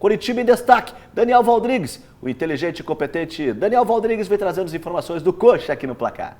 Coritiba em destaque, Daniel Valdrigues. O inteligente e competente Daniel Valdrigues vem trazendo as informações do Coxa aqui no Placar.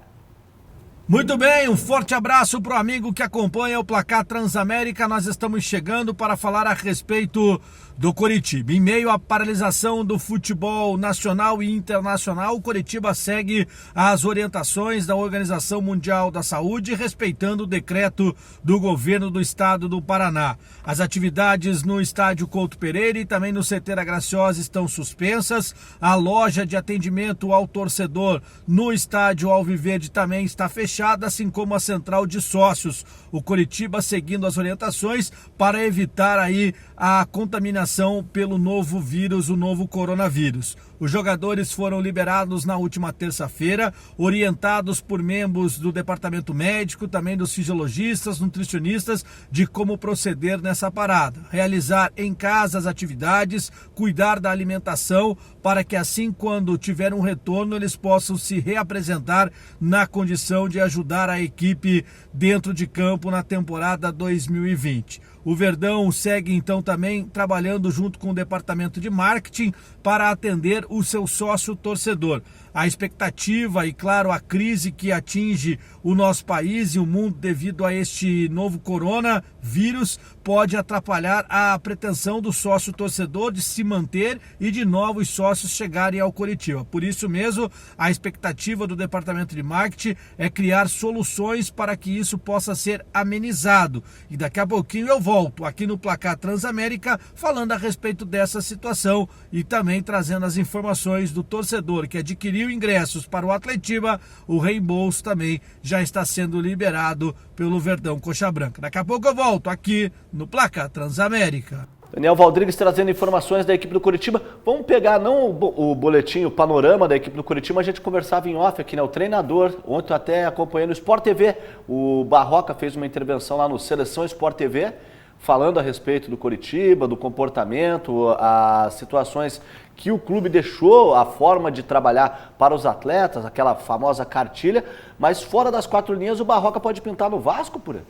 Muito bem, um forte abraço para o amigo que acompanha o Placar Transamérica. Nós estamos chegando para falar a respeito do Coritiba. Em meio à paralisação do futebol nacional e internacional, o Coritiba segue as orientações da Organização Mundial da Saúde, respeitando o decreto do governo do estado do Paraná. As atividades no estádio Couto Pereira e também no CT da Graciosa estão suspensas. A loja de atendimento ao torcedor no estádio Alviverde também está fechada, assim como a central de sócios. O Coritiba seguindo as orientações para evitar aí a contaminação pelo novo vírus, o novo coronavírus. Os jogadores foram liberados na última terça-feira, orientados por membros do departamento médico, também dos fisiologistas, nutricionistas, de como proceder nessa parada. Realizar em casa as atividades, cuidar da alimentação, para que assim, quando tiver um retorno, eles possam se reapresentar na condição de ajudar a equipe dentro de campo na temporada 2020. O Verdão segue então também trabalhando junto com o departamento de marketing para atender o seu sócio torcedor. A expectativa e, claro, a crise que atinge o nosso país e o mundo devido a este novo coronavírus pode atrapalhar a pretensão do sócio torcedor de se manter e de novos sócios chegarem ao Coritiba. Por isso mesmo, a expectativa do departamento de marketing é criar soluções para que isso possa ser amenizado. E daqui a pouquinho eu volto aqui no Placar Transamérica falando a respeito dessa situação e também trazendo as informações do torcedor que adquiriu ingressos para o Atletiba. O reembolso também já está sendo liberado pelo Verdão Coxa Branca. Daqui a pouco eu volto aqui no Placar Transamérica. Daniel Valdrigues trazendo informações da equipe do Coritiba. Vamos pegar não o boletim, o panorama da equipe do Coritiba, a gente conversava em off aqui, né? O treinador, ontem até acompanhando o Sport TV, o Barroca fez uma intervenção lá no Seleção Sport TV, falando a respeito do Coritiba, do comportamento, as situações que o clube deixou, a forma de trabalhar para os atletas, aquela famosa cartilha, mas fora das quatro linhas o Barroca pode pintar no Vasco, por aí?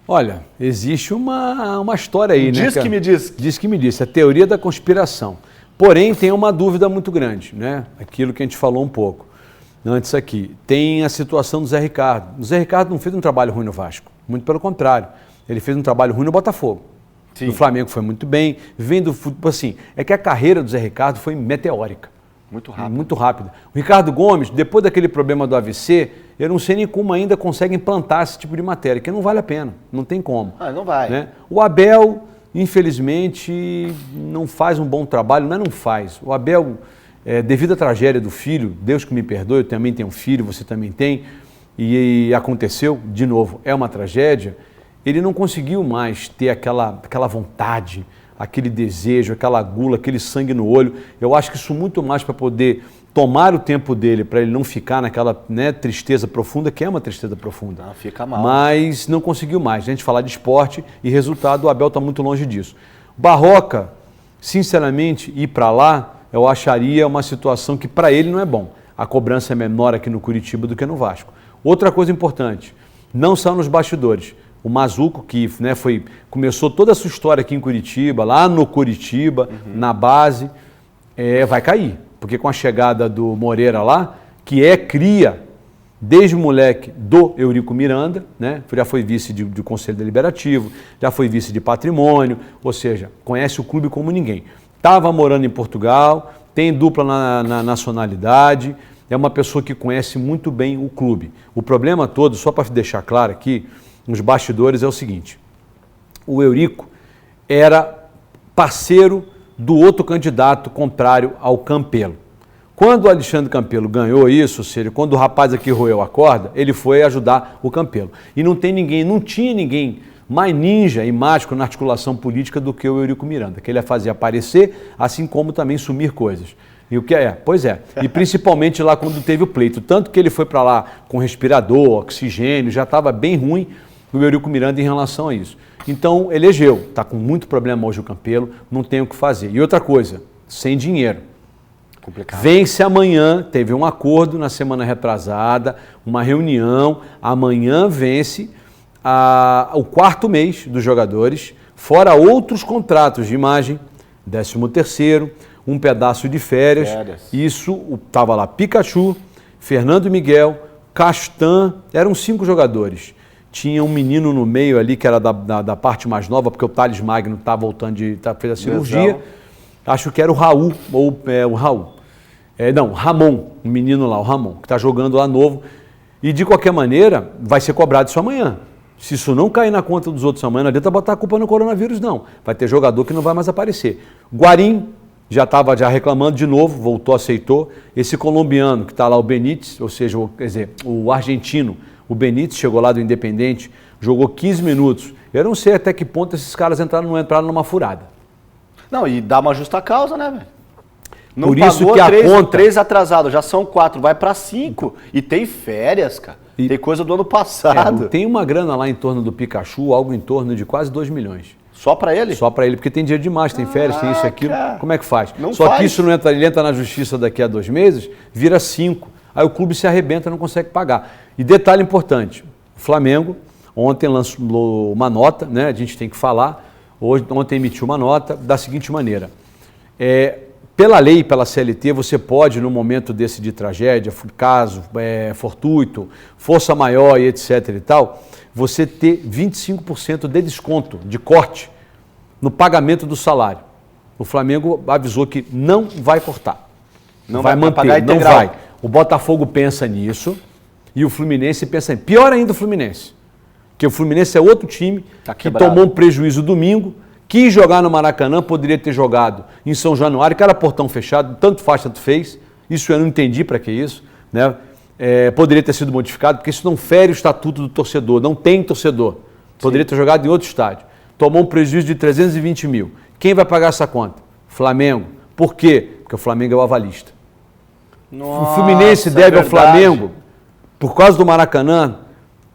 Olha, existe uma história aí, né? Diz que me diz. Diz que me disse, a teoria da conspiração. Porém, tem uma dúvida muito grande, né? Aquilo que a gente falou um pouco antes aqui. Tem a situação do Zé Ricardo. O Zé Ricardo não fez um trabalho ruim no Vasco, muito pelo contrário. Ele fez um trabalho ruim no Botafogo. Sim. No Flamengo foi muito bem. Vendo futebol, assim, é que a carreira do Zé Ricardo foi meteórica. Muito rápido. Muito rápida. O Ricardo Gomes, depois daquele problema do AVC, eu não sei nem como ainda consegue implantar esse tipo de matéria, que não vale a pena, não tem como. Não vai. Né? O Abel, infelizmente, não faz um bom trabalho, não faz. O Abel, devido à tragédia do filho, Deus que me perdoe, eu também tenho um filho, você também tem, e aconteceu, de novo, é uma tragédia, ele não conseguiu mais ter aquela vontade, aquele desejo, aquela gula, aquele sangue no olho. Eu acho que isso muito mais para poder tomar o tempo dele, para ele não ficar naquela, né, tristeza profunda, que é uma tristeza profunda. Não, fica mal. Mas não conseguiu mais. A gente falar de esporte e resultado, o Abel está muito longe disso. Barroca, sinceramente, ir para lá, eu acharia uma situação que para ele não é bom. A cobrança é menor aqui no Coritiba do que no Vasco. Outra coisa importante, não são nos bastidores. O Mazuco, que, né, começou toda a sua história aqui em Curitiba, lá no Curitiba, na base, vai cair. Porque com a chegada do Moreira lá, que cria, desde o moleque do Eurico Miranda, né, já foi vice de Conselho Deliberativo, já foi vice de Patrimônio, ou seja, conhece o clube como ninguém. Estava morando em Portugal, tem dupla na nacionalidade, é uma pessoa que conhece muito bem o clube. O problema todo, só para deixar claro aqui, nos bastidores é o seguinte, o Eurico era parceiro do outro candidato contrário ao Campelo. Quando o Alexandre Campelo ganhou isso, ou seja, quando o rapaz aqui roeu a corda, ele foi ajudar o Campelo. E não tinha ninguém mais ninja e mágico na articulação política do que o Eurico Miranda, que ele ia fazer aparecer, assim como também sumir coisas. E o que é? Pois é. E principalmente lá quando teve o pleito. Tanto que ele foi para lá com respirador, oxigênio, já estava bem ruim o Eurico Miranda em relação a isso. Então, elegeu. Está com muito problema hoje o Campelo, não tem o que fazer. E outra coisa, sem dinheiro. Complicado. Vence amanhã, teve um acordo na semana retrasada, uma reunião, amanhã vence o quarto mês dos jogadores, fora outros contratos de imagem, 13º, um pedaço de férias. Isso, estava lá Pikachu, Fernando Miguel, Castan, eram 5 jogadores. Tinha um menino no meio ali, que era da parte mais nova, porque o Thales Magno está voltando fez a cirurgia. Acho que era o Raul, ou o Raul. Não, Ramon, um menino lá, o Ramon, que está jogando lá novo. E de qualquer maneira, vai ser cobrado isso amanhã. Se isso não cair na conta dos outros amanhã, não adianta botar a culpa no coronavírus, não. Vai ter jogador que não vai mais aparecer. Guarim já estava reclamando de novo, voltou, aceitou. Esse colombiano que está lá, o Benítez, ou seja, o argentino, o Benítez chegou lá do Independente, jogou 15 minutos. Eu não sei até que ponto esses caras não entraram numa furada. Não, e dá uma justa causa, né, velho? Não por isso pagou que a conta... 3 atrasados, já são 4, vai para 5. E tem férias, cara. Tem coisa do ano passado. Tem uma grana lá em torno do Pikachu, algo em torno de quase 2 milhões. Só para ele? Só para ele, porque tem dinheiro demais, tem férias, tem isso e aquilo. Como é que faz? Que isso não entra, ele entra na justiça daqui a 2 meses, vira 5. Aí o clube se arrebenta e não consegue pagar. E detalhe importante, o Flamengo ontem lançou uma nota, né? A gente tem que falar, ontem emitiu uma nota da seguinte maneira. Pela lei, pela CLT, você pode, no momento desse de tragédia, caso fortuito, força maior e etc e tal, você ter 25% de desconto, de corte, no pagamento do salário. O Flamengo avisou que não vai cortar. Não vai manter, pagar integral. Não vai. O Botafogo pensa nisso e o Fluminense pensa em... Pior ainda o Fluminense, porque o Fluminense é outro time que tomou um prejuízo domingo, quis jogar no Maracanã, poderia ter jogado em São Januário, que era portão fechado, tanto faz, tanto fez. Isso eu não entendi para que isso, né? Poderia ter sido modificado, porque isso não fere o estatuto do torcedor, não tem torcedor. Poderia ter jogado em outro estádio. Tomou um prejuízo de 320 mil. Quem vai pagar essa conta? Flamengo. Por quê? Porque o Flamengo é o avalista. Nossa, o Fluminense deve ao Flamengo, por causa do Maracanã,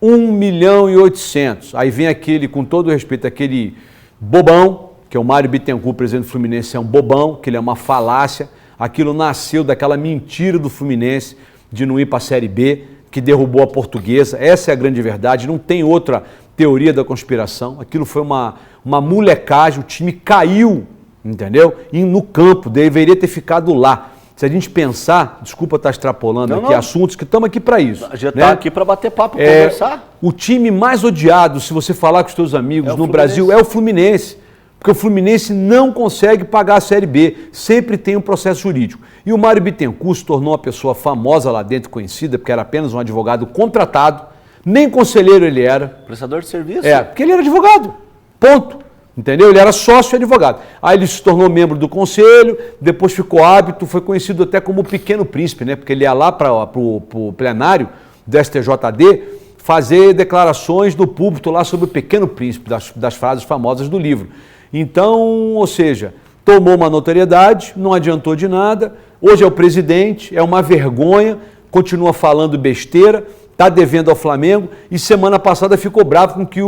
1.800.000. Aí vem aquele, com todo respeito, aquele bobão, que é o Mário Bittencourt, presidente do Fluminense, é um bobão, que ele é uma falácia. Aquilo nasceu daquela mentira do Fluminense de não ir para a Série B, que derrubou a Portuguesa. Essa é a grande verdade, não tem outra teoria da conspiração. Aquilo foi uma molecagem, o time caiu, entendeu? E no campo, deveria ter ficado lá. Se a gente pensar, desculpa estar extrapolando assuntos que estamos aqui para isso. A gente está aqui para bater papo, conversar. O time mais odiado, se você falar com os seus amigos no Brasil, é o Fluminense. Porque o Fluminense não consegue pagar a Série B, sempre tem um processo jurídico. E o Mário Bittencourt se tornou uma pessoa famosa lá dentro, conhecida, porque era apenas um advogado contratado, nem conselheiro ele era. Prestador de serviço? Porque ele era advogado, ponto. Entendeu? Ele era sócio e advogado. Aí ele se tornou membro do conselho, depois ficou hábito, foi conhecido até como o Pequeno Príncipe, né? Porque ele ia lá para o plenário do STJD fazer declarações no púlpito lá sobre o Pequeno Príncipe, das frases famosas do livro. Então, ou seja, tomou uma notoriedade, não adiantou de nada, hoje é o presidente, é uma vergonha, continua falando besteira, está devendo ao Flamengo e semana passada ficou bravo com que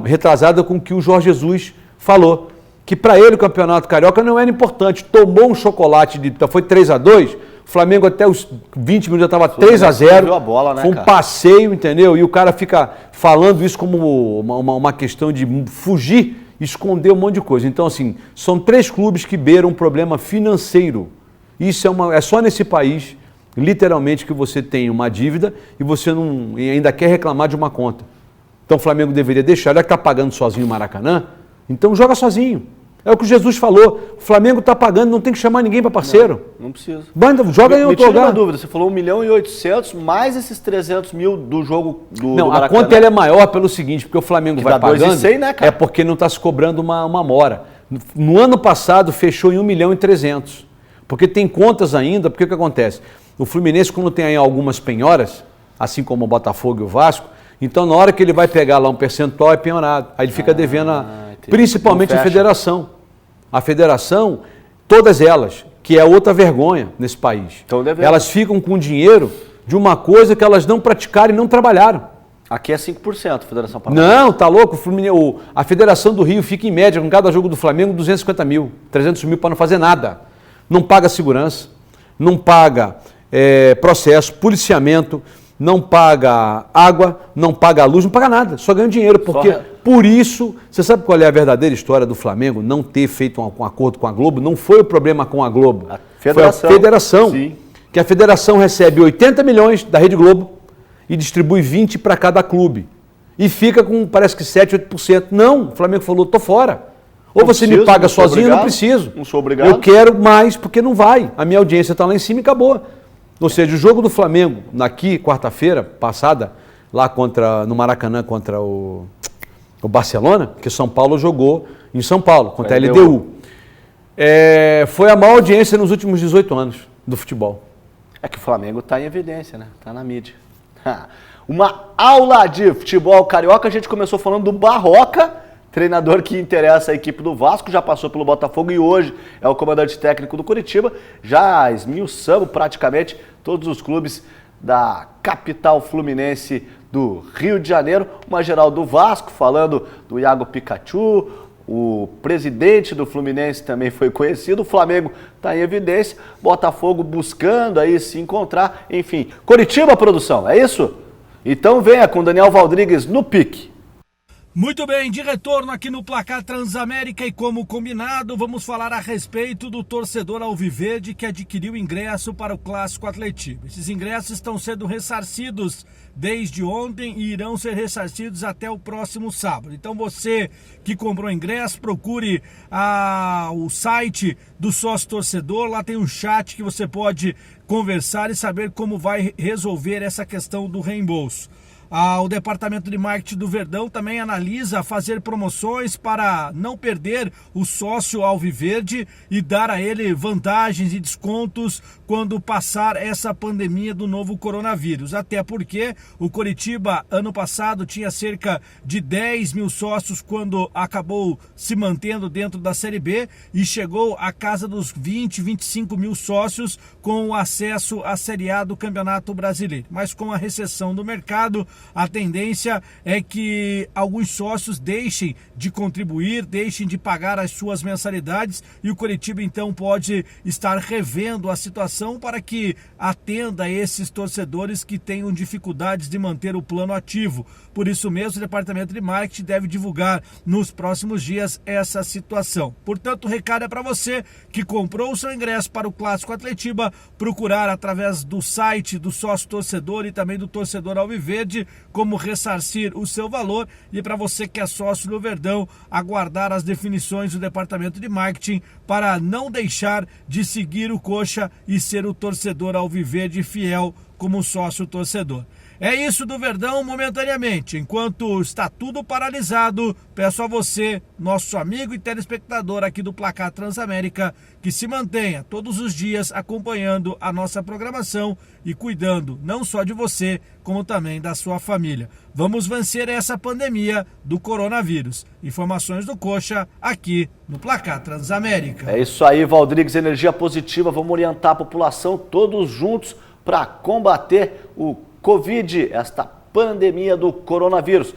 retrasada com o que o Jorge Jesus falou, que para ele o Campeonato Carioca não era importante, tomou um chocolate, foi 3-2, o Flamengo até os 20 minutos já estava 3-0, a bola, né, foi um passeio, entendeu? E o cara fica falando isso como uma questão de fugir, esconder um monte de coisa. Então, assim, são 3 clubes que beiram um problema financeiro. Isso é só nesse país, literalmente, que você tem uma dívida e você ainda quer reclamar de uma conta. Então o Flamengo deveria deixar, já que está pagando sozinho o Maracanã, então joga sozinho. É o que o Jesus falou, o Flamengo está pagando, não tem que chamar ninguém para parceiro. Não precisa. Joga em outro lugar. Uma dúvida, você falou 1.800.000 mais esses 300 mil do jogo do Maracanã. A conta é maior pelo seguinte, porque o Flamengo vai pagando, 2,100, né, cara? Porque não está se cobrando uma mora. No ano passado fechou em 1.300.000, porque tem contas ainda, porque o que acontece? O Fluminense, quando tem aí algumas penhoras, assim como o Botafogo e o Vasco, então na hora que ele vai pegar lá um percentual é penhorado, aí ele fica devendo principalmente a federação. A federação, todas elas, que é outra vergonha nesse país, elas ficam com dinheiro de uma coisa que elas não praticaram e não trabalharam. Aqui é 5%, Federação Paranaense. Não, tá louco, a Federação do Rio fica em média com cada jogo do Flamengo 250 mil, 300 mil para não fazer nada. Não paga segurança, não paga processo, policiamento, não paga água, não paga luz, não paga nada, só ganha dinheiro, porque Por isso, você sabe qual é a verdadeira história do Flamengo não ter feito um acordo com a Globo? Não foi o problema com a Globo, foi a federação. Sim. Que a federação recebe 80 milhões da Rede Globo e distribui 20 para cada clube. E fica com, parece que 7, 8%. Não, o Flamengo falou, tô fora. Ou você me paga sozinho, eu não preciso. Não sou obrigado. Eu quero mais, porque não vai. A minha audiência está lá em cima e acabou. Ou seja, o jogo do Flamengo, aqui, quarta-feira passada, lá no Maracanã contra o Barcelona, porque São Paulo jogou em São Paulo, contra a LDU. Foi a maior audiência nos últimos 18 anos do futebol. É que o Flamengo está em evidência, né? Está na mídia. Uma aula de futebol carioca. A gente começou falando do Barroca, treinador que interessa a equipe do Vasco, já passou pelo Botafogo e hoje é o comandante técnico do Coritiba. Já esmiuçamos praticamente todos os clubes da capital fluminense do Rio de Janeiro. Uma geral do Vasco, falando do Iago Pikachu. O presidente do Fluminense também foi conhecido, o Flamengo está em evidência, Botafogo buscando aí se encontrar, enfim. Coritiba, produção, é isso? Então venha com Daniel Valdrigues no pique. Muito bem, de retorno aqui no Placar Transamérica e como combinado, vamos falar a respeito do torcedor alviverde que adquiriu ingresso para o Clássico Atletiba. Esses ingressos estão sendo ressarcidos desde ontem e irão ser ressarcidos até o próximo sábado. Então você que comprou ingresso, procure o site do sócio torcedor, lá tem um chat que você pode conversar e saber como vai resolver essa questão do reembolso. O departamento de marketing do Verdão também analisa fazer promoções para não perder o sócio alviverde e dar a ele vantagens e descontos quando passar essa pandemia do novo coronavírus. Até porque o Coritiba, ano passado, tinha cerca de 10 mil sócios quando acabou se mantendo dentro da Série B e chegou à casa dos 20, 25 mil sócios com o acesso à Série A do Campeonato Brasileiro. Mas com a recessão do mercado, a tendência é que alguns sócios deixem de contribuir, deixem de pagar as suas mensalidades e o Coritiba então pode estar revendo a situação para que atenda esses torcedores que tenham dificuldades de manter o plano ativo. Por isso mesmo, o departamento de marketing deve divulgar nos próximos dias essa situação. Portanto, o recado é para você que comprou o seu ingresso para o Clássico Atletiba, procurar através do site do sócio torcedor e também do torcedor alviverde como ressarcir o seu valor, e para você que é sócio do Verdão, aguardar as definições do departamento de marketing para não deixar de seguir o Coxa e ser o torcedor alviverde fiel como sócio torcedor. É isso do Verdão momentaneamente. Enquanto está tudo paralisado, peço a você, nosso amigo e telespectador aqui do Placar Transamérica, que se mantenha todos os dias acompanhando a nossa programação e cuidando não só de você, como também da sua família. Vamos vencer essa pandemia do coronavírus. Informações do Coxa aqui no Placar Transamérica. É isso aí, Valdrigues, energia positiva. Vamos orientar a população todos juntos para combater o Covid, esta pandemia do coronavírus.